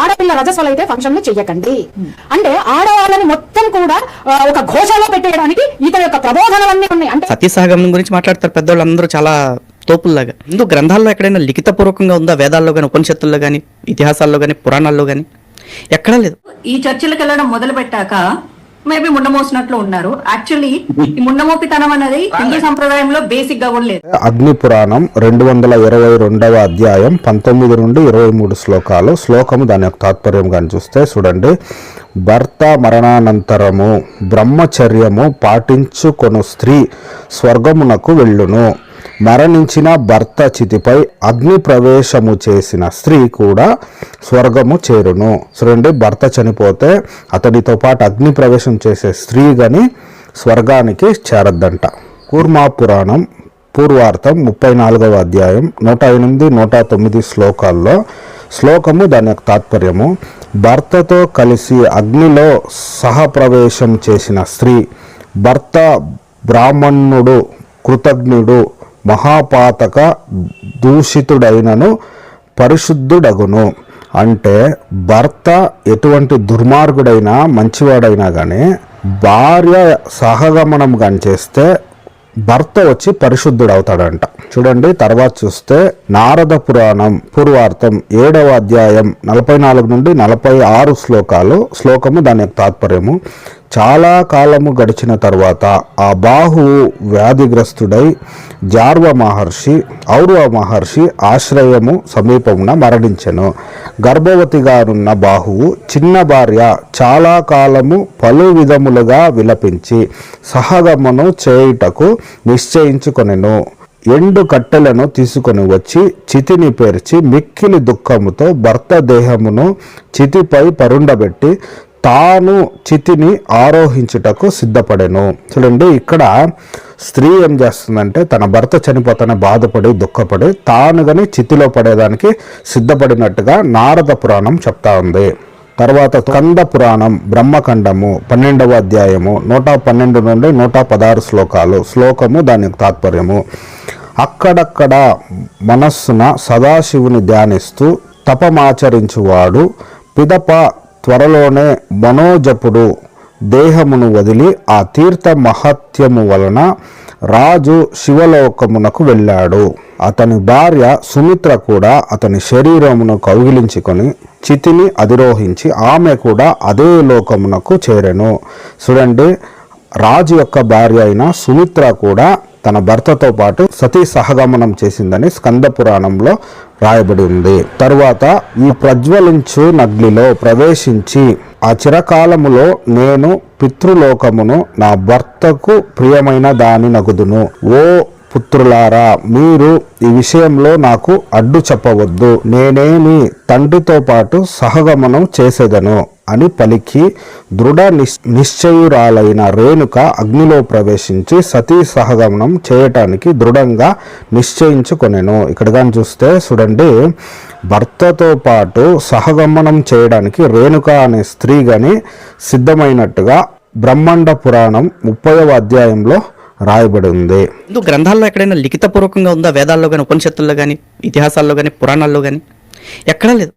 ఆడపిల్ల రజస్వలు అయితే ఫంక్షన్లు చెయ్యకండి అంటే ఆడవాళ్ళని మొత్తం కూడా ఒక ఘోషలో పెట్టేయడానికి ఇతని యొక్క ప్రబోధనలన్నీ ఉన్నాయి. అంటే సతీ సహగమనం గురించి మాట్లాడతారు పెద్దవాళ్ళు అందరూ చాలా తోపుల్లాగా. ఇందు గ్రంథాల్లో ఎక్కడైనా లిఖితపూర్వకంగా ఉందా? వేదాల్లో కానీ, ఉపనిషత్తుల్లో కానీ, ఇతిహాసాల్లో కానీ, పురాణాల్లో కానీ ఎక్కడా లేదు. ఈ చర్చలకు వెళ్ళడం మొదలు పెట్టాక మేబీ ముండమోసినట్లు ఉన్నారు. యాక్చువల్లీ ఈ ముండమోపితనం అనేది హిందూ సంప్రదాయంలో బేసిక్ గా కూడా లేదు. అగ్ని పురాణం 222వ అధ్యాయం 19 నుండి 23 శ్లోకాలు. శ్లోకము దాని యొక్క తాత్పర్యం కానీ చూస్తే చూడండి. భర్త మరణానంతరము బ్రహ్మచర్యము పాటించుకొను స్త్రీ స్వర్గమునకు వెళ్ళును. మరణించిన భర్త చితిపై అగ్ని ప్రవేశము చేసిన స్త్రీ కూడా స్వర్గము చేరును. చూడండి, భర్త చనిపోతే అతడితో పాటు అగ్ని ప్రవేశం చేసే స్త్రీ గాని స్వర్గానికి చేరద్దంట. కూర్మా పురాణం పూర్వార్థం 34వ అధ్యాయం 108, 109 శ్లోకాల్లో శ్లోకము దాని యొక్క తాత్పర్యము. భర్తతో కలిసి అగ్నిలో సహప్రవేశం చేసిన స్త్రీ భర్త బ్రాహ్మణుడు కృతజ్ఞుడు మహాపాతక దూషితుడైనను పరిశుద్ధుడగును. అంటే భర్త ఎటువంటి దుర్మార్గుడైనా మంచివాడైనా కానీ భార్య సహగమనం కానీ చేస్తే భర్త వచ్చి పరిశుద్ధుడు అవుతాడంట. చూడండి, తర్వాత చూస్తే నారద పురాణం పూర్వార్థం 7వ అధ్యాయం 44 నుండి 46 శ్లోకాలు. శ్లోకము దాని యొక్క తాత్పర్యము. చాలా కాలము గడిచిన తర్వాత ఆ బాహువు వ్యాధిగ్రస్తుడై ఔర్వ మహర్షి ఆశ్రయము సమీపమున మరణించెను. గర్భవతిగానున్న బాహువు చిన్న భార్య చాలా కాలము పలు విధములుగా విలపించి సహగమను చేయుటకు నిశ్చయించుకొనెను. ఎండు కట్టెలను తీసుకొని వచ్చి చితిని పేర్చి మిక్కిలి దుఃఖముతో భర్త దేహమును చితిపై పరుండబెట్టి తాను చితిని ఆరోహించుటకు సిద్ధపడెను. చూడండి, ఇక్కడ స్త్రీ ఏం చేస్తుందంటే తన భర్త చనిపోతానే బాధపడి దుఃఖపడి తాను కానీ చితిలో పడేదానికి సిద్ధపడినట్టుగా నారద పురాణం చెప్తా ఉంది. తర్వాత స్కంద పురాణం బ్రహ్మఖండము 12వ అధ్యాయము 112 నుండి 116 శ్లోకాలు. శ్లోకము దాని తాత్పర్యము. అక్కడక్కడ మనస్సున సదాశివుని ధ్యానిస్తూ తపమాచరించువాడు పిదప త్వరలోనే మనోజపుడు దేహమును వదిలి ఆ తీర్థ మహత్యము వలన రాజు శివలోకమునకు వెళ్ళాడు. అతని భార్య సుమిత్ర కూడా అతని శరీరమును కౌగిలించుకొని చితిని అధిరోహించి ఆమె కూడా అదే లోకమునకు చేరెను. చూడండి, రాజు యొక్క భార్య అయిన సుమిత్ర కూడా తన భర్తతో పాటు సతీ సహగమనం చేసిందని స్కంద పురాణంలో రాయబడి ఉంది. తరువాత ఈ ప్రజ్వలించు నగ్నిలో ప్రవేశించి ఆ చిరకాలములో నేను పితృలోకమును నా భర్తకు ప్రియమైన దాని నగుదును. ఓ పుత్రులారా, మీరు ఈ విషయంలో నాకు అడ్డు చెప్పవద్దు. నేనేమి తండ్రితో పాటు సహగమనం చేసేదను అని పలికి దృఢ నిశ్చయురాలైన రేణుక అగ్నిలో ప్రవేశించి సతీ సహగమనం చేయటానికి దృఢంగా నిశ్చయించుకొనెను. ఇక్కడ కానీ చూస్తే చూడండి, భర్తతో పాటు సహగమనం చేయడానికి రేణుక అనే స్త్రీ గాని సిద్ధమైనట్టుగా బ్రహ్మాండ పురాణం 30వ అధ్యాయంలో రాయబడి ఉంది. ఇందు గ్రంథాల్లో ఎక్కడైనా లిఖితపూర్వకంగా ఉందా? వేదాల్లో కానీ, ఉపనిషత్తుల్లో కానీ, ఇతిహాసాల్లో కానీ, పురాణాల్లో కానీ ఎక్కడా లేదు.